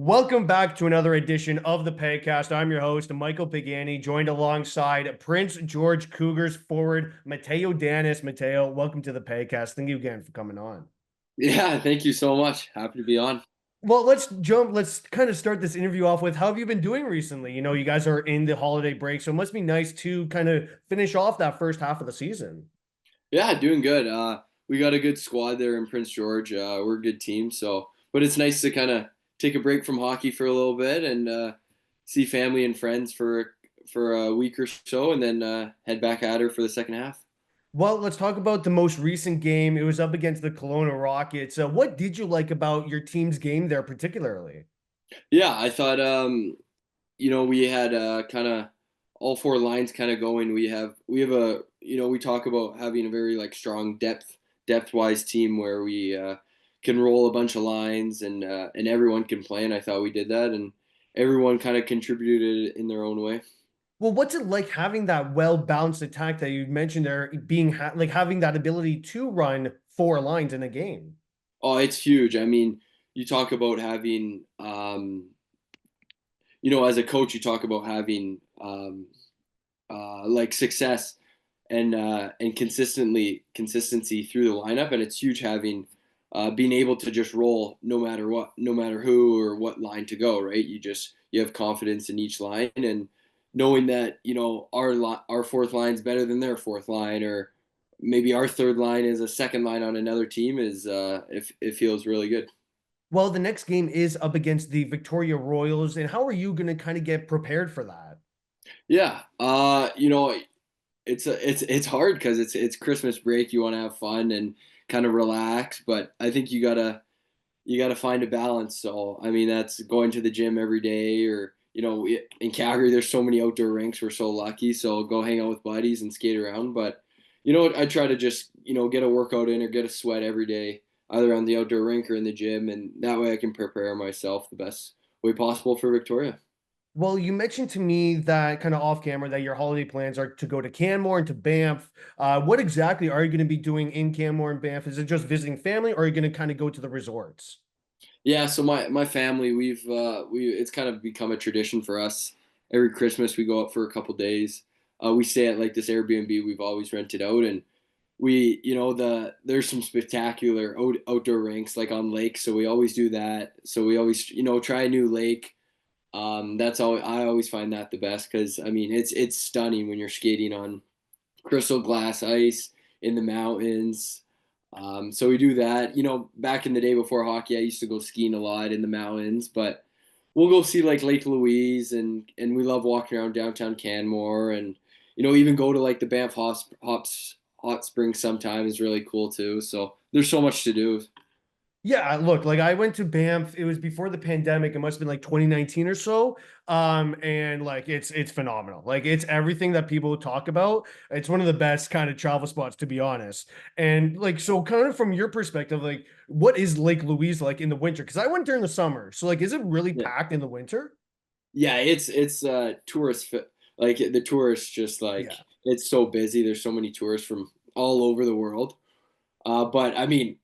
Welcome back to another edition of the Pagcast. I'm your host, Michael Pagani, joined alongside Prince George Cougars forward Matteo Danis. Matteo, welcome to the Pagcast. Thank you again for coming on. Yeah, thank you so much. Happy to be on. Well, let's kind of start this interview off with how have you been doing recently? You guys are in the holiday break, so it must be nice to kind of finish off that first half of the season. Yeah, doing good. We got a good squad there in Prince George. We're a good team, but it's nice to kind of take a break from hockey for a little bit and see family and friends for a week or so, and then head back at her for the second half. Well, let's talk about the most recent game. It was up against the Kelowna Rockets. What did you like about your team's game there particularly? Yeah, I thought we had kind of all four lines kind of going. We have a we talk about having a very like strong depth wise team where we can roll a bunch of lines and everyone can play. And I thought we did that, and everyone kind of contributed in their own way. Well, what's it like having that well-balanced attack that you mentioned there, being like having that ability to run four lines in a game? Oh, it's huge. I mean, you talk about having as a coach, you talk about having like success and consistency through the lineup, and it's huge having being able to just roll no matter what, no matter who or what line to go. Right, you have confidence in each line, and knowing that our fourth line is better than their fourth line, or maybe our third line is a second line on another team is it feels really good. Well, the next game is up against the Victoria Royals, and how are you going to kind of get prepared for that? Yeah, it's hard because it's Christmas break. You want to have fun and kind of relax, but I think you gotta find a balance. So I mean, that's going to the gym every day, or in Calgary, there's so many outdoor rinks. We're so lucky. So go hang out with buddies and skate around. But I try to just get a workout in or get a sweat every day, either on the outdoor rink or in the gym, and that way I can prepare myself the best way possible for Victoria. Well, you mentioned to me that kind of off camera that your holiday plans are to go to Canmore and to Banff. What exactly are you going to be doing in Canmore and Banff? Is it just visiting family, or are you going to kind of go to the resorts? Yeah, so my family, we it's kind of become a tradition for us. Every Christmas we go up for a couple days. We stay at like this Airbnb we've always rented out, and there's some spectacular outdoor rinks like on lakes, so we always do that. So we always try a new lake. That's all I always find that the best because I mean it's stunning when you're skating on crystal glass ice in the mountains. So we do that. Back in the day before hockey, I used to go skiing a lot in the mountains, but we'll go see like Lake Louise, and we love walking around downtown Canmore, and even go to like the Banff Hot Springs sometime is really cool too. So there's so much to do. Yeah, look, like I went to Banff. It was before the pandemic. It must have been like 2019 or so. And like it's phenomenal. Like it's everything that people talk about. It's one of the best kind of travel spots, to be honest. And like so kind of from your perspective, like what is Lake Louise like in the winter? Because I went during the summer. So like is it really Yeah, packed in the winter? yeah, it's like the tourists just like Yeah. it's so busy. There's so many tourists from all over the world. But I mean,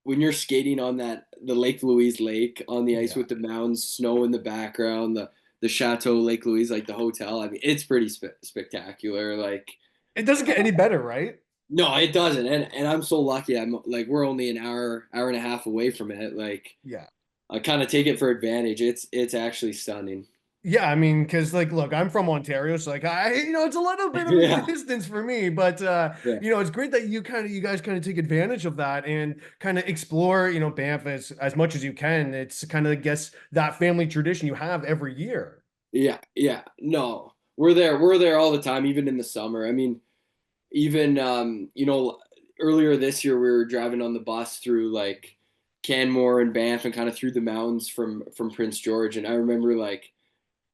when you're skating on the Lake Louise Lake on the ice Yeah. with the mountains, snow in the background, the Chateau Lake Louise, like the hotel. I mean, it's pretty spectacular. Like, It doesn't get any better, right? no, it doesn't. And I'm so lucky. I'm like we're only an hour and a half away from it. Like, Yeah. I kind of take it for advantage. It's actually stunning. Yeah, I mean, because like, look, I'm from Ontario, so like, it's a little bit of a Yeah, distance for me, but yeah. it's great that you guys kind of take advantage of that and kind of explore, Banff as much as you can. It's kind of, I guess, that family tradition you have every year. Yeah, yeah. No, we're there all the time, even in the summer. I mean, even earlier this year we were driving on the bus through like Canmore and Banff and kind of through the mountains from Prince George, and I remember like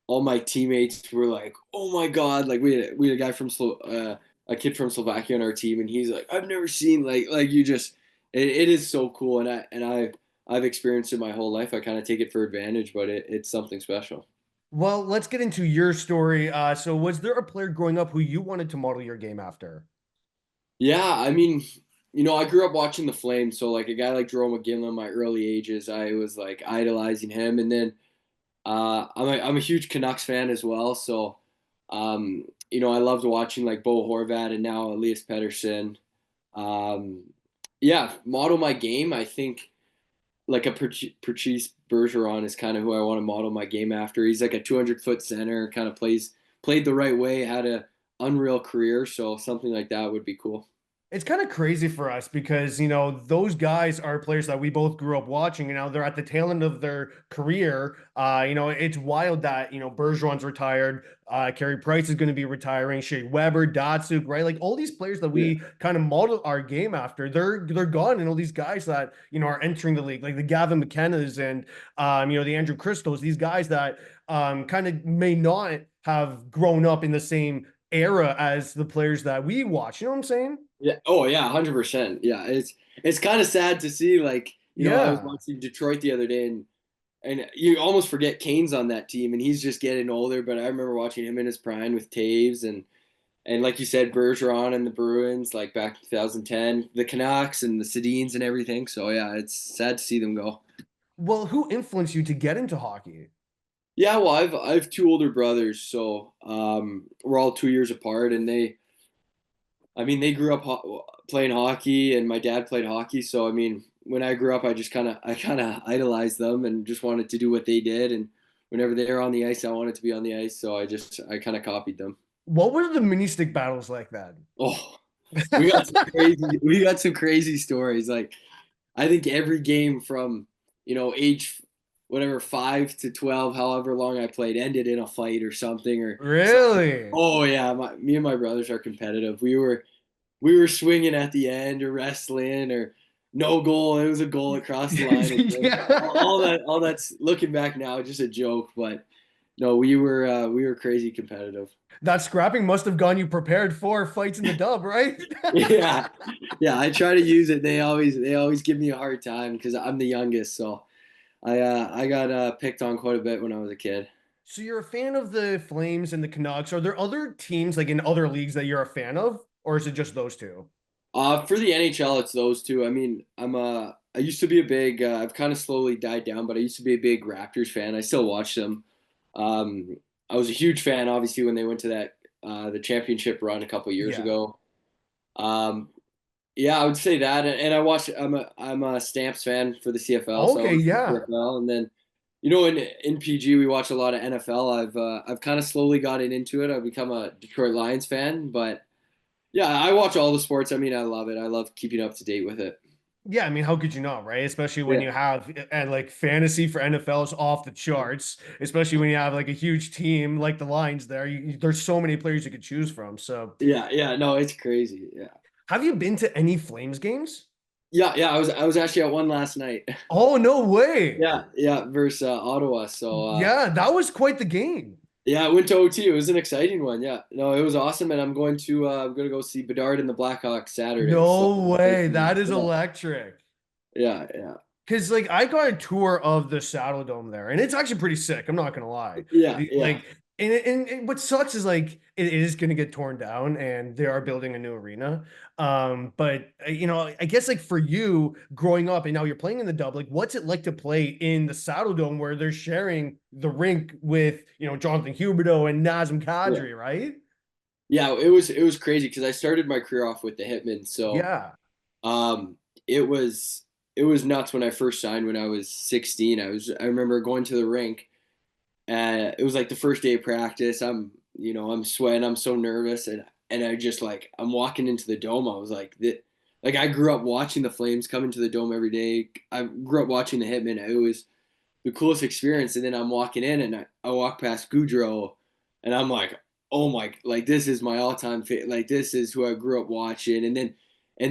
all my teammates were like, "Oh my God!" Like we had a guy from a kid from Slovakia on our team, and he's like, "I've never seen like you just it is so cool," and I've experienced it my whole life. I kind of take it for advantage, but it's something special. Well, let's get into your story. So was there a player growing up who you wanted to model your game after? Yeah, I mean, I grew up watching the Flames, so like a guy like Jerome McGinley, my early ages, I was like idolizing him, and then I'm a huge Canucks fan as well, so I loved watching like Bo Horvat and now Elias Pettersson. Um, yeah, model my game. I think like a Patrice Bergeron is kind of who I want to model my game after. He's like a 200-foot center, kind of played the right way, had a unreal career, so something like that would be cool. It's kind of crazy for us because, those guys are players that we both grew up watching, and now they're at the tail end of their career. It's wild that, Bergeron's retired. Carey Price is going to be retiring. Shea Weber, Datsuk, right? Like all these players that Yeah, we kind of model our game after, they're gone. And all these guys that, are entering the league, like the Gavin McKennas and, the Andrew Christos, these guys that kind of may not have grown up in the same era as the players that we watch. You know what I'm saying? yeah. Oh yeah, 100%. Yeah, it's kind of sad to see. Like, I was Yeah. watching Detroit the other day, and you almost forget Kane's on that team, and he's just getting older. But I remember watching him in his prime with Taves and like you said, Bergeron and the Bruins, like back in 2010, the Canucks and the Sedins and everything. So yeah, it's sad to see them go. Well, who influenced you to get into hockey? Yeah, well, I have two older brothers, so we're all 2 years apart, and they grew up playing hockey, and my dad played hockey. So I mean, when I grew up, I kind of idolized them and just wanted to do what they did. And whenever they were on the ice, I wanted to be on the ice. So I kind of copied them. What were the mini stick battles like then? Oh, we got some crazy stories. Like I think every game from age whatever 5 to 12, however long I played, ended in a fight or something or something. Really? Oh yeah, me and my brothers are competitive. We were swinging at the end or wrestling or no goal. It was a goal across the line. All Yeah. that, all that's looking back now, just a joke. But no, we were crazy competitive. That scrapping must have gone you prepared for fights in the dub, right? Yeah, yeah. I try to use it. They always give me a hard time because I'm the youngest. So I got picked on quite a bit when I was a kid. So you're a fan of the Flames and the Canucks. Are there other teams like in other leagues that you're a fan of, or is it just those two? For the NHL, it's those two. I mean, I used to be a big. I've kind of slowly died down, but I used to be a big Raptors fan. I still watch them. Um, I was a huge fan, obviously, when they went to that the championship run a couple years Yeah. ago. Um, yeah, I would say that, and I watch. I'm a Stamps fan for the CFL, so I Okay, watch the yeah. CFL, and then in PG we watch a lot of NFL. I've kind of slowly gotten into it. I've become a Detroit Lions fan, but yeah, I watch all the sports. I mean, I love it. I love keeping up to date with it. Yeah, I mean, how could you not, right? Especially when Yeah, you have and like fantasy for NFL is off the charts, especially when you have like a huge team like the Lions there. There's so many players you could choose from. So, yeah, yeah. No, it's crazy. Yeah, have you been to any Flames games? yeah, yeah. I was actually at one last night. Oh, no way. Yeah, yeah, versus Ottawa. So Yeah, that was quite the game. yeah, I went to OT. It was an exciting one. Yeah, no, it was awesome, and I'm going to go see Bedard and the Blackhawks Saturday. So No way. That is yeah, electric. yeah, yeah, Because like I got a tour of the Saddle Dome there, and it's actually pretty sick. I'm not gonna lie. yeah, The, yeah, like, and what sucks is like it is gonna get torn down, and they are building a new arena. But I guess like for you growing up, and now you're playing in the dub. Like, what's it like to play in the Saddle Dome where they're sharing the rink with Jonathan Huberdeau and Nazem yeah. Kadri, right? Yeah, it was crazy because I started my career off with the Hitmen, so Yeah. um, it was it was nuts when I first signed when I was 16. I remember going to the rink. It was like the first day of practice. I'm sweating. I'm so nervous, and I just like I'm walking into the dome. I was like I grew up watching the Flames come into the dome every day. I grew up watching the Hitmen. It was the coolest experience. And then I'm walking in, and I walk past Goudreau, and I'm like, oh my, like this is my all-time favorite. Like this is who I grew up watching. And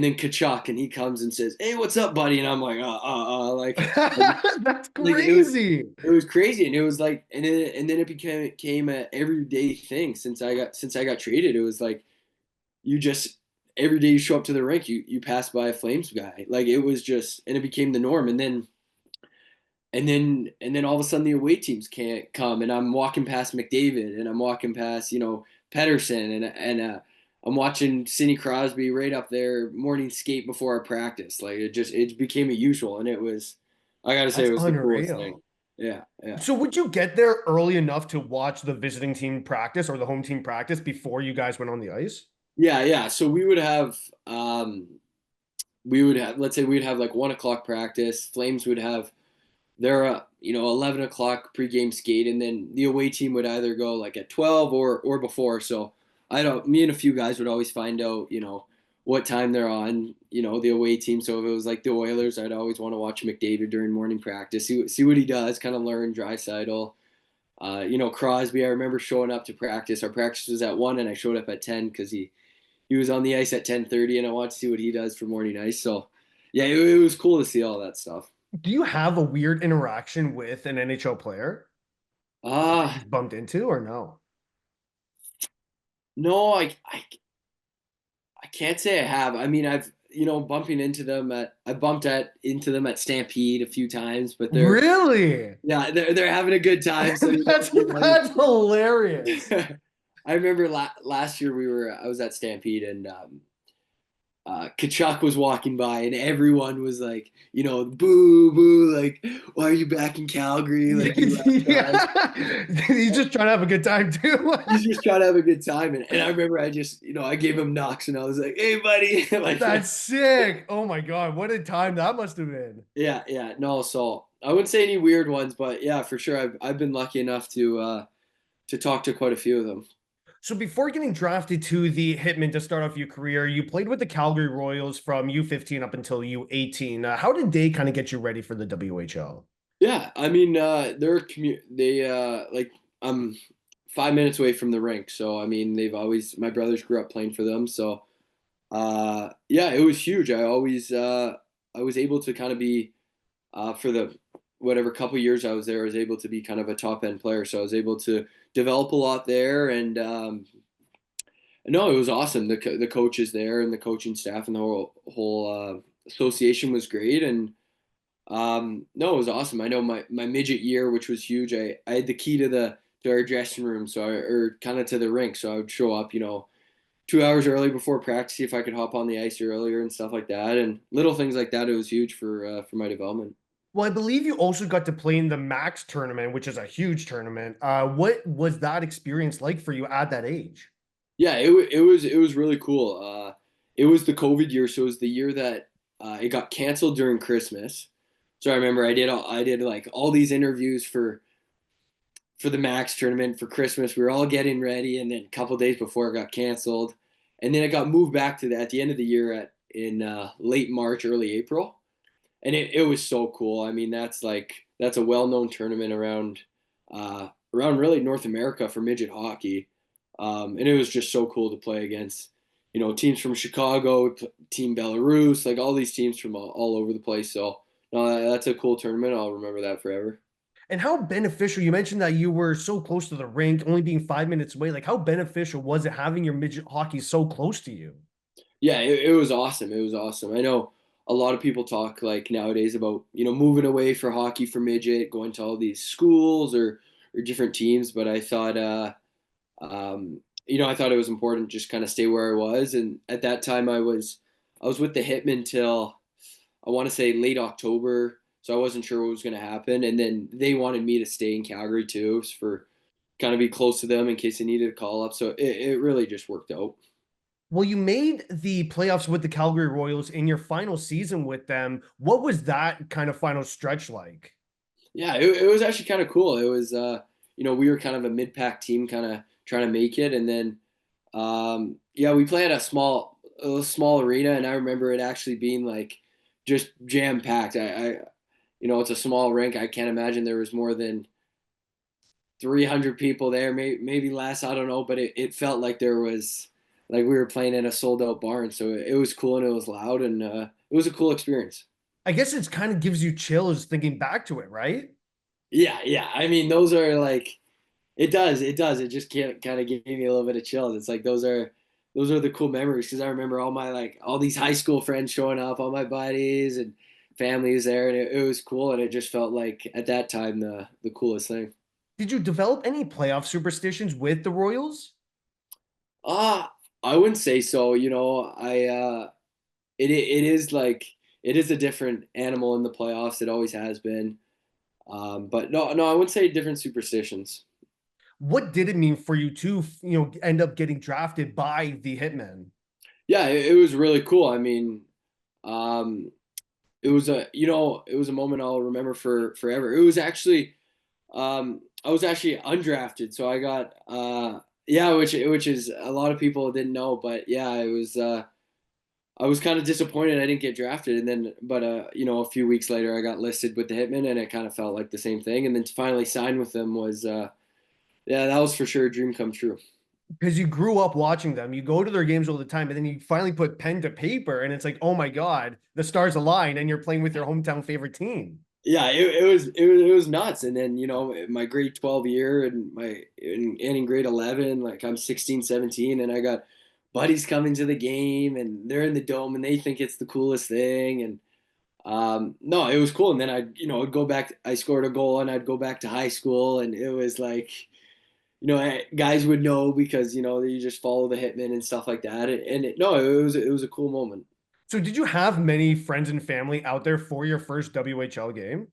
then Kachuk, and he comes and says, "Hey, what's up, buddy?" And I'm like, That's like it was crazy. it was crazy, and it was like, and then it became a everyday thing since I got traded. It was like you just every day you show up to the rink, you pass by a Flames guy. Like it was just, and it became the norm. And then all of a sudden the away teams can't come, and I'm walking past McDavid, and I'm walking past Pedersen, and I'm watching Sidney Crosby right up there morning skate before our practice. Like it became a usual, and I gotta say it That's was the coolest thing. unreal. Yeah, yeah. So would you get there early enough to watch the visiting team practice or the home team practice before you guys went on the ice? Yeah, yeah. So we would have, let's say we'd have like 1 o'clock practice. Flames would have their 11 o'clock pregame skate, and then the away team would either go like at 12 or before. So I don't. Me and a few guys would always find out, what time they're on, the away team. So if it was like the Oilers, I'd always want to watch McDavid during morning practice, see what he does, kind of learn Draisaitl. Crosby. I remember showing up to practice. Our practice was at 1, and I showed up at 10 because he was on the ice at 10:30, and I wanted to see what he does for morning ice. So yeah, it was cool to see all that stuff. Do you have a weird interaction with an NHL player that Ah, you've bumped into or no? no, I can't say I have. I mean, I've bumping into them at I bumped at into them at Stampede a few times, but Really? they're having a good time. So That's hilarious. I remember last year I was at Stampede, and Kachuk was walking by, and everyone was like, boo, boo, like, why are you back in Calgary? Like, you left us. Yeah. He's just trying to have a good time too. He's just trying to have a good time. And I remember I just, I gave him knocks, and I was like, hey, buddy. Like, That's sick. Oh my God. What a time that must have been. yeah, yeah. No, so I wouldn't say any weird ones, but yeah, for sure. I've been lucky enough to talk to quite a few of them. So before getting drafted to the Hitmen to start off your career, you played with the Calgary Royals from U15 up until U18. How did they kind of get you ready for the WHL? Yeah, I mean, they like I'm 5 minutes away from the rink, so I mean, my brothers grew up playing for them, so yeah, it was huge. I was able to kind of be for the whatever couple years I was there, I was able to be kind of a top end player, so I was able to develop a lot there, and no, it was awesome. The coaches there and the coaching staff and the whole association was great, and no, it was awesome. I know my midget year, which was huge. I had the key to our dressing room, or kind of to the rink, so I would show up, 2 hours early before practice, see if I could hop on the ice earlier and stuff like that, and little things like that. It was huge for my development. Well, I believe you also got to play in the Max tournament, which is a huge tournament. What was that experience like for you at that age? Yeah, it was really cool. It was the COVID year, so it was the year that it got canceled during Christmas. So I remember I did like all these interviews for the Max tournament for Christmas. We were all getting ready, and then a couple days before it got canceled, and then it got moved back to at the end of the year in late March, early April, and it was so cool. I mean, that's a well known tournament around really North America for midget hockey, and it was just so cool to play against teams from Chicago, Team Belarus, like all these teams from all over the place. So no, that's a cool tournament. I'll remember that forever. And how beneficial, you mentioned that you were so close to the rink, only being 5 minutes away. Like, how beneficial was it having your midget hockey so close to you? Yeah, it was awesome. It was awesome. I know a lot of people talk like nowadays about, moving away for hockey for midget, going to all these schools or different teams, but I thought it was important to just kind of stay where I was. And at that time I was with the Hitmen till I want to say late October, so I wasn't sure what was going to happen. And then they wanted me to stay in Calgary too, for kind of be close to them in case they needed a call up. So it really just worked out. Well, you made the playoffs with the Calgary Royals in your final season with them. What was that kind of final stretch like? Yeah, it was actually kind of cool. It was, we were kind of a mid-pack team, kind of trying to make it, and then, yeah, we played a small arena, and I remember it actually being like just jam-packed. It's a small rink. I can't imagine there was more than 300 people there, maybe less. I don't know, but it felt like there was like we were playing in a sold-out barn. So it was cool and it was loud, and it was a cool experience. I guess it's kind of gives you chills thinking back to it, right? Yeah, yeah. I mean, those are like it does. It does. It just can't kind of give me a little bit of chills. It's like those are the cool memories because I remember all these high school friends showing up, all my buddies and families there, and it was cool. And it just felt like at that time the coolest thing. Did you develop any playoff superstitions with the Royals? Ah, I wouldn't say so. It is like it is a different animal in the playoffs. It always has been. But no, I wouldn't say different superstitions. What did it mean for you to, end up getting drafted by the Hitmen? Yeah, it was really cool. I mean, um, it was a moment I'll remember for forever. It was actually, I was actually undrafted, so I got, yeah, which is a lot of people didn't know, but yeah, it was. I was kind of disappointed I didn't get drafted, and then, but a few weeks later, I got listed with the Hitmen, and it kind of felt like the same thing. And then to finally sign with them was, yeah, that was for sure a dream come true. Because you grew up watching them, you go to their games all the time, and then you finally put pen to paper, and it's like, oh my God, the stars align, and you're playing with your hometown favorite team. Yeah, it was nuts. And then my grade 12 year and in grade 11, like I'm 16, 17, and I got buddies coming to the game, and they're in the dome, and they think it's the coolest thing. And no, it was cool. And then I'd go back. I scored a goal, and I'd go back to high school, and it was like, guys would know because you just follow the Hitman and stuff like that. No, it was a cool moment. So, did you have many friends and family out there for your first WHL game?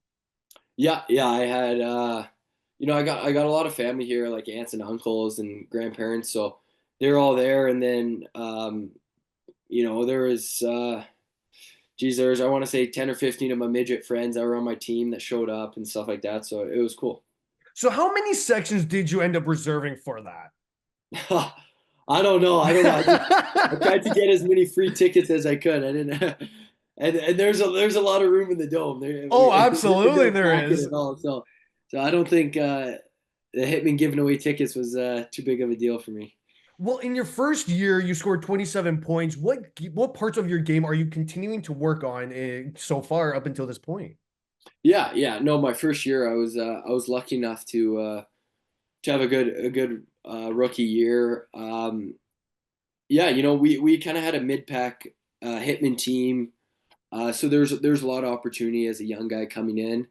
Yeah, yeah, I had I got a lot of family here, like aunts and uncles and grandparents, so they're all there. And then there was geez, there's I want to say 10 or 15 of my midget friends that were on my team that showed up and stuff like that. So it was cool. So, how many sections did you end up reserving for that? I don't know. I don't know. I tried to get as many free tickets as I could. I didn't, and there's a lot of room in the dome. Oh, We absolutely, don't there pack it is. at all. So I don't think the Hitman giving away tickets was too big of a deal for me. Well, in your first year, you scored 27 points. What parts of your game are you continuing to work on so far up until this point? Yeah, yeah. No, my first year I was lucky enough to have a good rookie year. Yeah, we kind of had a mid pack Hitman team. So there's a lot of opportunity as a young guy coming in.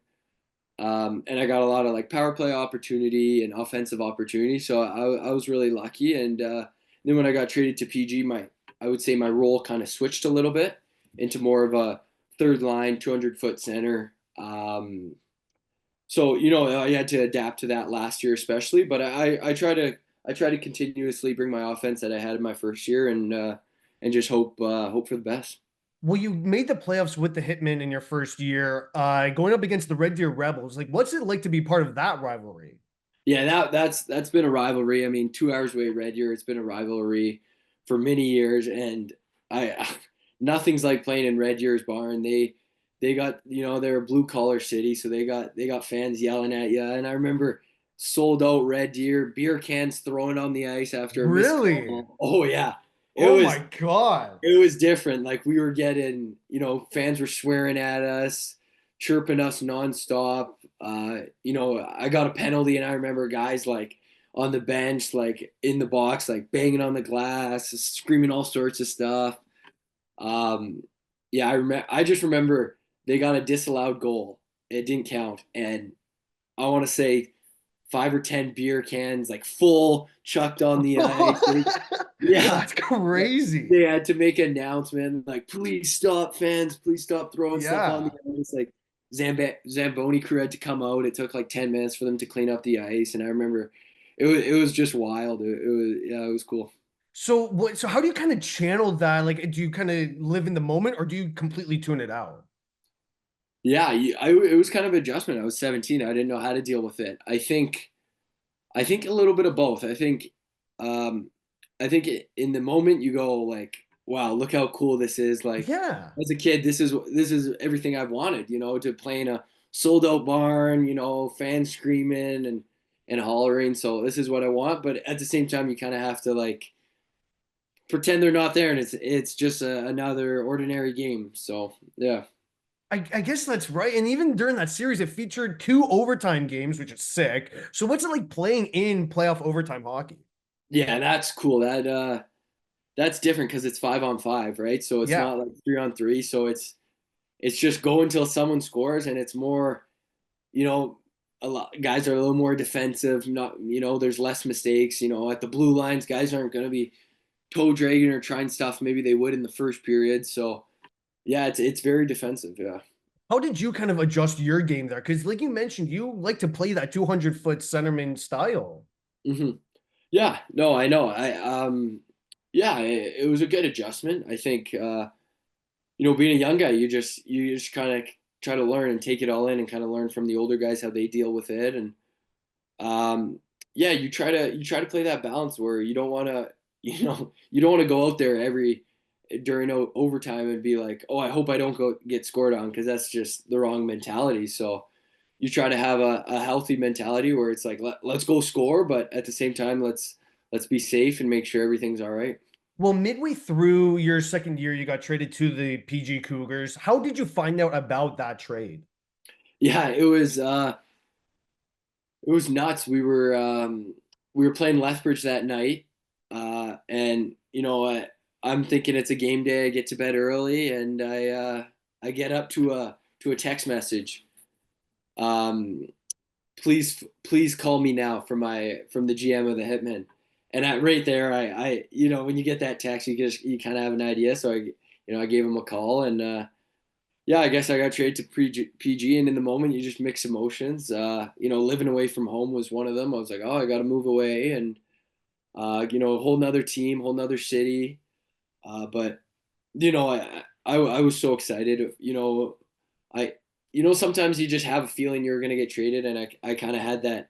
And I got a lot of like power play opportunity and offensive opportunity. So I was really lucky. And then when I got traded to PG, I would say my role kind of switched a little bit into more of a third line, 200-foot center. So I had to adapt to that last year, especially. But I try to continuously bring my offense that I had in my first year, and just hope for the best. Well, you made the playoffs with the Hitmen in your first year, going up against the Red Deer Rebels. Like, what's it like to be part of that rivalry? Yeah, that's been a rivalry. I mean, 2 hours away, Red Deer. It's been a rivalry for many years, and I nothing's like playing in Red Deer's barn. They got they're a blue collar city, so they got fans yelling at you. And I remember sold out Red Deer beer cans thrown on the ice after a missed Really? call. Oh yeah, it Oh was my God. it was different. Like we were getting, fans were swearing at us, chirping us nonstop. I got a penalty, and I remember guys like on the bench, like in the box, like banging on the glass, screaming all sorts of stuff. Um, yeah, I just remember they got a disallowed goal. It didn't count, and I want to say 5 or 10 beer cans, like full, chucked on the ice. Yeah, That's crazy. they had to make an announcement like, "Please stop, fans! Please stop throwing stuff on the Yeah. ice." Like Zamboni crew had to come out. It took like 10 minutes for them to clean up the ice, and I remember it was just wild. It was yeah, it was cool. So how do you kind of channel that? Like, do you kind of live in the moment or do you completely tune it out? Yeah, it was kind of adjustment. I was 17. I didn't know how to deal with it. I think a little bit of both. Um, I think in the moment you go like, "Wow, look how cool this is!" Like Yeah. as a kid, this is everything I've wanted. To play in a sold out barn. Fans screaming and hollering. So this is what I want. But at the same time, you kind of have to like pretend they're not there, and it's just another ordinary game. So yeah. I guess that's right. And even during that series, it featured two overtime games, which is sick. So what's it like playing in playoff overtime hockey? Yeah, that's cool. That's different because it's 5-on-5, right? So it's Yeah. not like 3-on-3. So it's just go until someone scores, and it's more, you know, a lot guys are a little more defensive. Not, there's less mistakes. At the blue lines, guys aren't going to be toe dragging or trying stuff maybe they would in the first period. So yeah, it's very defensive. Yeah. How did you kind of adjust your game there? Because, like you mentioned, you like to play that 200-foot centerman style. Hmm. Yeah, no, I know. Yeah, it was a good adjustment. I think, being a young guy, you just kind of try to learn and take it all in and kind of learn from the older guys how they deal with it. And um, yeah, you try to play that balance where you don't want to, you don't want to go out there during overtime and be like, oh, I hope I don't go get scored on, because that's just the wrong mentality. So you try to have a healthy mentality where it's like let's go score, but at the same time let's be safe and make sure everything's all right. Well, midway through your second year, you got traded to the PG Cougars. How did you find out about that trade? Yeah, it was nuts. We were playing Lethbridge that night, and I'm thinking it's a game day. I get to bed early, and I get up to a text message. Um, please call me now from the GM of the Hitmen. And right there, when you get that text, you kind of have an idea. So I gave him a call, and yeah, I guess I got traded to PG, and in the moment, you just mix emotions. Living away from home was one of them. I was like, oh, I got to move away, and whole nother team, whole nother city. But I was so excited. I sometimes you just have a feeling you're gonna get traded, and I kind of had that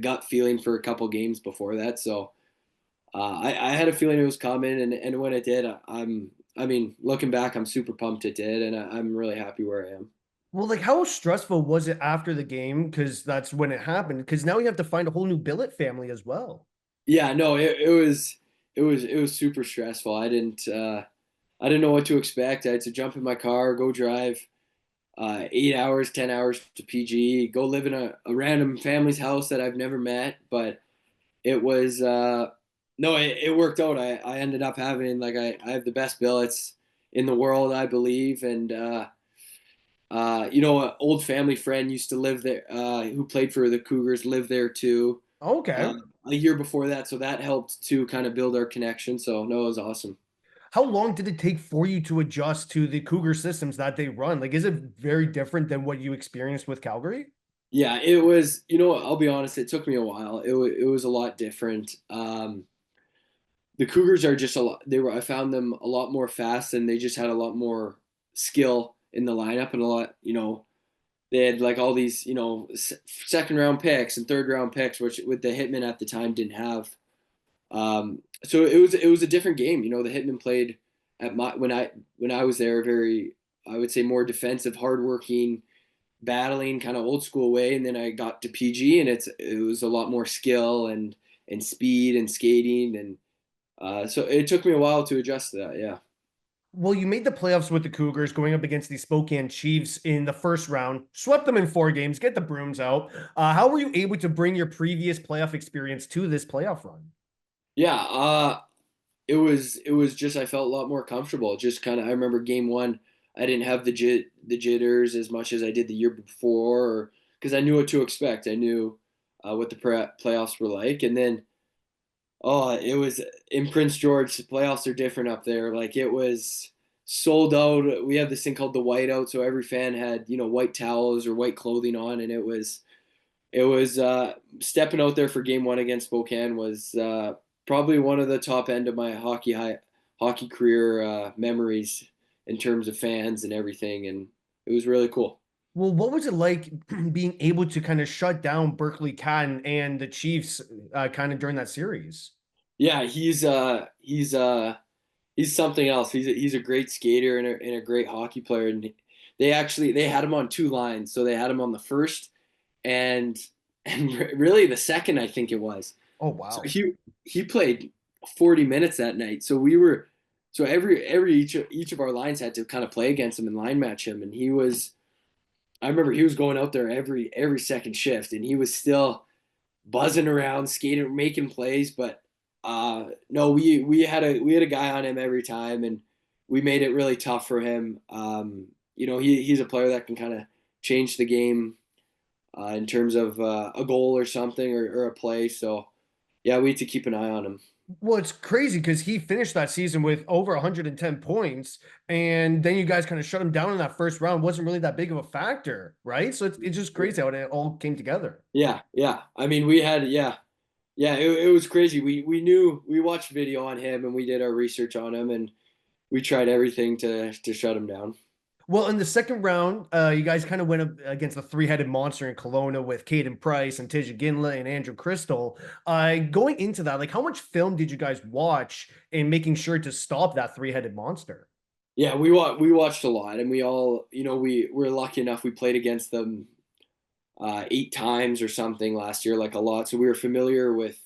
gut feeling for a couple games before that. So I had a feeling it was coming, and when it did, I mean, looking back, I'm super pumped it did, and I'm really happy where I am. Well, like how stressful was it after the game? Because that's when it happened. Because now you have to find a whole new billet family as well. Yeah, no, it was super stressful. I didn't know what to expect. I had to jump in my car, go drive 8 hours, 10 hours to PG, go live in a random family's house that I've never met. But it was no, it worked out. I ended up having like I have the best billets in the world, I believe, and an old family friend used to live there, who played for the Cougars, lived there too. Okay. Uh, a year before that, so that helped to kind of build our connection. So no, it was awesome. How long did it take for you to adjust to the Cougar systems that they run? Like, is it very different than what you experienced with Calgary? Yeah, it was. I'll be honest. It took me a while. It was a lot different. The Cougars are just a lot. I found them a lot more fast, and they just had a lot more skill in the lineup, and a lot. They had like all these, second round picks and third round picks, which with the Hitmen at the time didn't have. So it was a different game. The Hitmen played when I was there, very, I would say, more defensive, hardworking, battling kind of old school way. And then I got to PG, and it was a lot more skill and speed and skating, and so it took me a while to adjust to that. Yeah. Well, you made the playoffs with the Cougars going up against the Spokane Chiefs in the first round, swept them in 4 games, get the brooms out. How were you able to bring your previous playoff experience to this playoff run? Yeah. It was just, I felt a lot more comfortable. Just kind of, I remember game one, I didn't have the jitters as much as I did the year before, because I knew what to expect. I knew what the playoffs were like, and then it was in Prince George. The playoffs are different up there. Like, it was sold out. We have this thing called the whiteout, so every fan had white towels or white clothing on, and it was stepping out there for game one against Spokane was probably one of the top end of my hockey career memories in terms of fans and everything, and it was really cool. Well, what was it like being able to kind of shut down Berkeley Catton and the Chiefs kind of during that series? Yeah, he's something else. He's a great skater and a great hockey player, and they had him on two lines, so they had him on the first and and really the second, I think it was. Oh, So wow. he played 40 minutes that night. So every each of our lines had to kind of play against him and line match him, and I remember he was going out there every second shift, and he was still buzzing around, skating, making plays. But no, we had a guy on him every time, and we made it really tough for him. He's a player that can kind of change the game in terms of a goal or something, or a play. So yeah, we had to keep an eye on him. Well, it's crazy because he finished that season with over 110 points, and then you guys kind of shut him down in that first round. Wasn't really that big of a factor, right? So it's just crazy how it all came together. Yeah, yeah. I mean, we had yeah. It was crazy. We knew we watched video on him and we did our research on him and we tried everything to shut him down. Well, in the second round, you guys kind of went up against the three-headed monster in Kelowna with Caden Price and Tija Ginla and Andrew Crystal. Going into that, like how much film did you guys watch in making sure to stop that three-headed monster? Yeah, we watched a lot and we all we were lucky enough we played against them 8 times or something last year, like a lot. So we were familiar with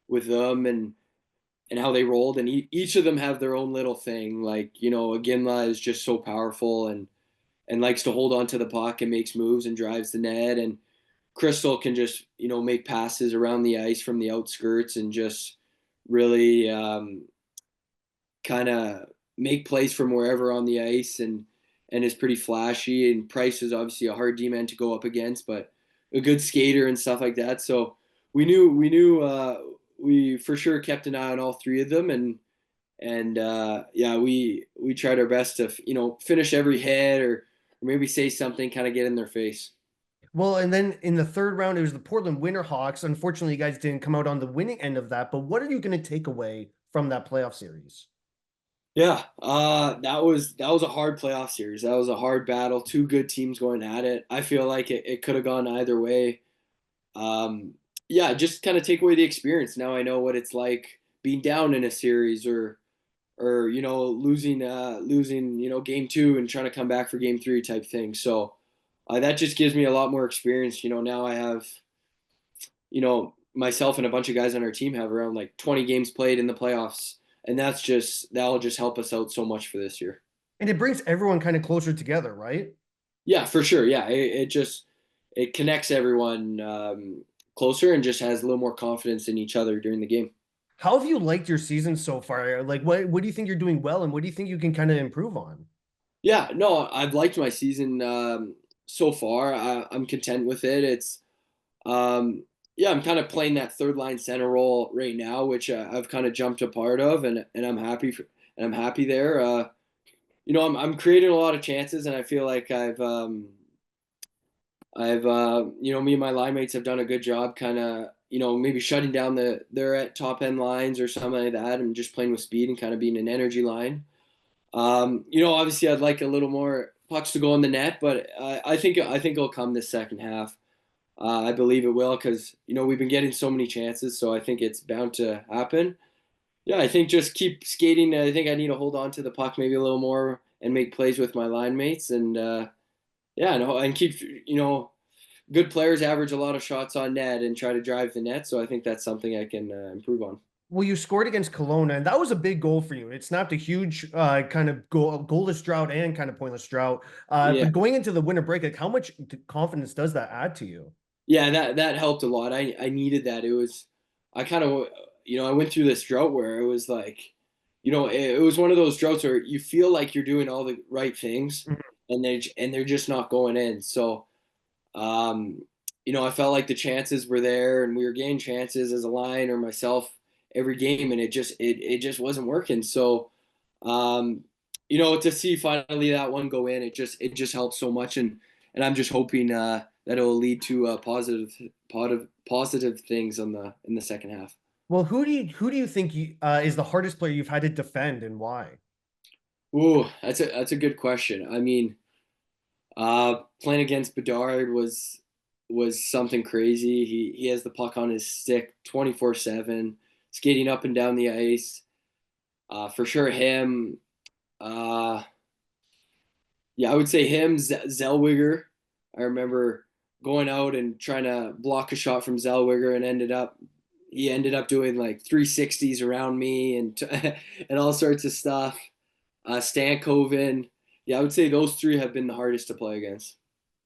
them and how they rolled, and each of them have their own little thing. Like Aginla is just so powerful and likes to hold on to the puck and makes moves and drives the net, and Crystal can just make passes around the ice from the outskirts and just really kind of make plays from wherever on the ice and is pretty flashy. And Price is obviously a hard D man to go up against, but a good skater and stuff like that. So we for sure kept an eye on all three of them and yeah, we tried our best to finish every hit or maybe say something, kind of get in their face. Well, and then in the third round, it was the Portland Winterhawks. Unfortunately, you guys didn't come out on the winning end of that. But what are you going to take away from that playoff series? Yeah, that was a hard playoff series. That was a hard battle. Two good teams going at it. I feel like it could have gone either way. Um, yeah, just kind of take away the experience. Now I know what it's like being down in a series or losing game two and trying to come back for game three type thing. So that just gives me a lot more experience. Now I have myself and a bunch of guys on our team have around like 20 games played in the playoffs, and that'll just help us out so much for this year. And it brings everyone kind of closer together, right? Yeah, for sure. Yeah, it just it connects everyone closer and just has a little more confidence in each other during the game. How have you liked your season so far? Like, what do you think you're doing well, and what do you think you can kind of improve on? Yeah, no, I've liked my season so far. I'm content with it. It's yeah, I'm kind of playing that third line center role right now, which I've kind of jumped a part of, and I'm happy there. I'm creating a lot of chances, and I feel like I've me and my line mates have done a good job, kind of maybe shutting down their at top end lines or something like that, and just playing with speed and kind of being an energy line. Obviously, I'd like a little more pucks to go in the net, but I think it'll come this second half. I believe it will because we've been getting so many chances, so I think it's bound to happen. Yeah, I think just keep skating. I think I need to hold on to the puck maybe a little more and make plays with my line mates, and yeah, and keep good players average a lot of shots on net and try to drive the net. So I think that's something I can improve on. Well, you scored against Kelowna, and that was a big goal for you. It snapped a huge kind of goalless drought and kind of pointless drought. Yeah, But going into the winter break, like how much confidence does that add to you? yeah, that helped a lot. I needed that. It was I kind of I went through this drought where it was like it was one of those droughts where you feel like you're doing all the right things Mhm. and they're just not going in. So um, I felt like the chances were there and we were getting chances as a line or myself every game, and it just wasn't working. So um, to see finally that one go in, it just helps so much, and I'm just hoping that it will lead to positive things in the second half. Well, who do you think is the hardest player you've had to defend and why? Ooh, that's a good question. I mean, playing against Bedard was something crazy. He has the puck on his stick 24/7, skating up and down the ice. For sure, him. Uh, yeah, I would say him, Zellweger. I remember going out and trying to block a shot from Zellweger and he ended up doing like 360s around me and and all sorts of stuff. Stankoven. Yeah, I would say those three have been the hardest to play against.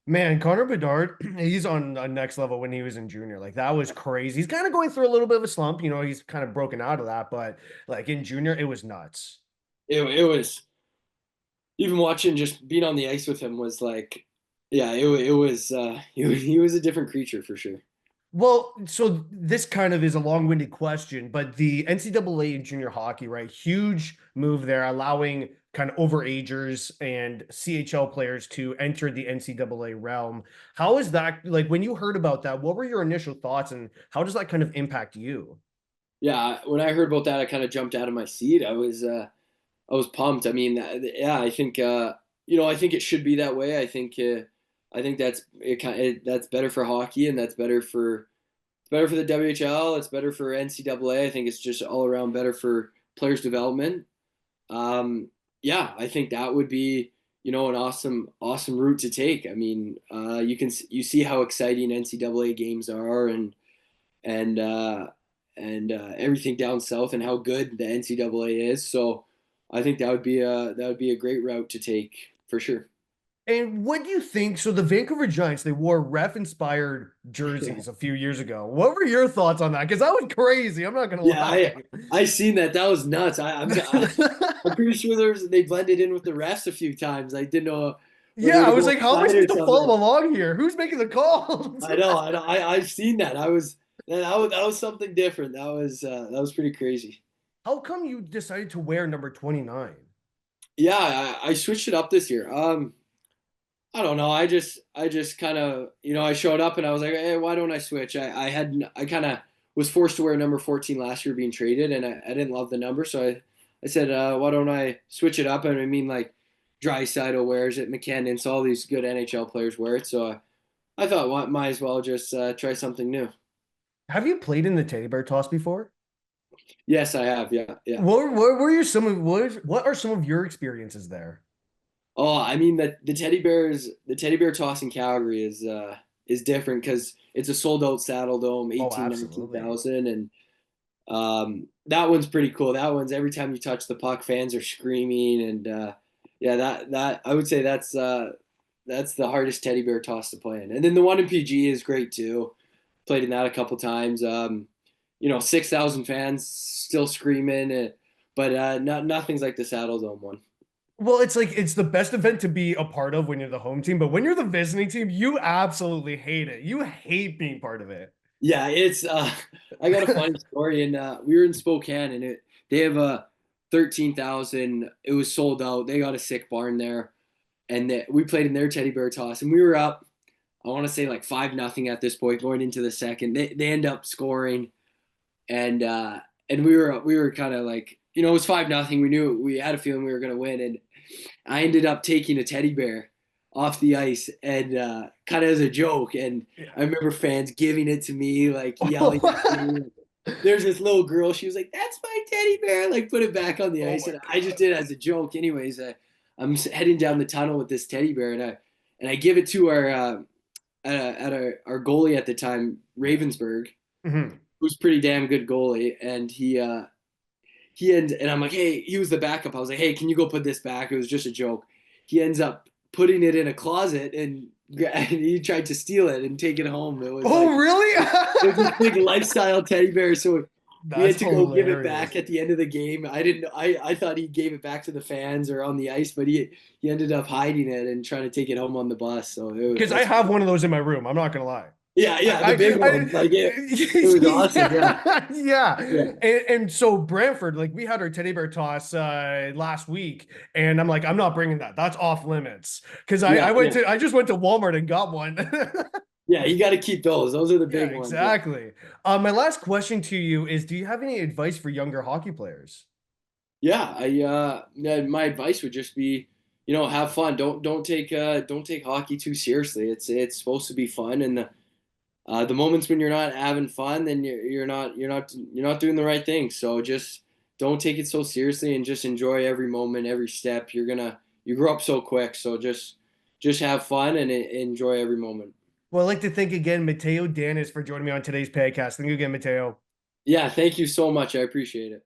Man, Connor Bedard, he's on a next level when he was in junior. Like that was crazy. He's kind of going through a little bit of a slump. He's kind of broken out of that, but like in junior, it was nuts. It was even watching just being on the ice with him was like, yeah, it was he was a different creature for sure. Well, so this kind of is a long-winded question, but the NCAA in junior hockey, right? Huge move there, allowing kind of overagers and CHL players to enter the NCAA realm. How is that like when you heard about that? What were your initial thoughts and how does that kind of impact you? Yeah, when I heard about that, I kind of jumped out of my seat. I was pumped. I mean, yeah, I think I think it should be that way. I think that's better for hockey, and that's better for the WHL. It's better for NCAA. I think it's just all around better for players' development. Yeah, I think that would be an awesome route to take. I mean, you see how exciting NCAA games are, and uh, and everything down south, and how good the NCAA is. So I think that would be a great route to take for sure. And what do you think? So the Vancouver Giants, they wore ref-inspired Yeah, jerseys a few years ago. What were your thoughts on that? Because that was crazy. I'm not gonna yeah, lie. I seen that. That was nuts. I'm pretty sure they blended in with the refs a few times. I didn't know whether Yeah, I to was go like, how am I offside or supposed to follow something. along here? Who's making the calls? I've seen that. That was something different. That was pretty crazy. How come you decided to wear number 29? Yeah, I switched it up this year. I don't know. I just kind of I showed up and I was like, hey, why don't I switch? I kind of was forced to wear number 14 last year being traded, and I didn't love the number, so I said, why don't I switch it up? And I mean, like Draisaitl wears it, McKinnon, so all these good NHL players wear it. So I thought, well, might as well just try something new. Have you played in the teddy bear toss before? Yes, I have. Yeah, yeah. What were your some of what are some of your experiences there? Oh, I mean the teddy bear toss in Calgary is different because it's a sold out Saddle Dome, Oh, 18, absolutely. 19,000, and that one's pretty cool. That one's every time you touch the puck, fans are screaming, and yeah, that I would say that's the hardest teddy bear toss to play in. And then the one in PG is great too. Played in that a couple times. 6,000 fans still screaming, but nothing's like the Saddle Dome one. Well, it's like it's the best event to be a part of when you're the home team, but when you're the visiting team, you absolutely hate it. You hate being part of it. Yeah, it's I got a funny story, and we were in Spokane, and they have a 13,000. It was sold out. They got a sick barn there, and we played in their teddy bear toss, and we were up. I want to say like 5-0 at this point, going into the second. They end up scoring, and we were kind of like it was 5-0. We had a feeling we were going to win, and I ended up taking a teddy bear off the ice and kind of as a joke. And Yeah. I remember fans giving it to me, like yelling at me. There's this little girl. She was like, "That's my teddy bear!" Like put it back on the Oh ice, my and I just God. did it as a joke. Anyways, I'm heading down the tunnel with this teddy bear, and I give it to our goalie at the time, Ravensburg, Mhm. who's pretty damn good goalie, and and I'm like, hey, he was the backup. I was like, hey, can you go put this back? It was just a joke. He ends up putting it in a closet, and he tried to steal it and take it home. Oh, It was this really? big lifestyle teddy bear. So we That's had to go give it hilarious. back at the end of the game. I didn't. I thought he gave it back to the fans or on the ice, but he ended up hiding it and trying to take it home on the bus. So Because I that's have one of those in my room. I'm not gonna lie. yeah, the big one. It was awesome. Yeah, Yeah, yeah. yeah, And so Brantford, like we had our teddy bear toss last week, and I'm like, I'm not bringing that. That's off limits. Because yeah, yeah, I just went to Walmart and got one. yeah. You got to keep those. Those are the Yeah, big ones. Yeah. exactly. My last question to you is, do you have any advice for younger hockey players? Yeah, yeah, my advice would just be, have fun. Don't take hockey too seriously. It's supposed to be fun, and the moments when you're not having fun, then you're not doing the right thing. So just don't take it so seriously, and just enjoy every moment, every step. You grow up so quick, so just have fun and enjoy every moment. Well, I'd like to thank again Matteo Danis for joining me on today's podcast. Thank you again, Matteo. Yeah, thank you so much. I appreciate it.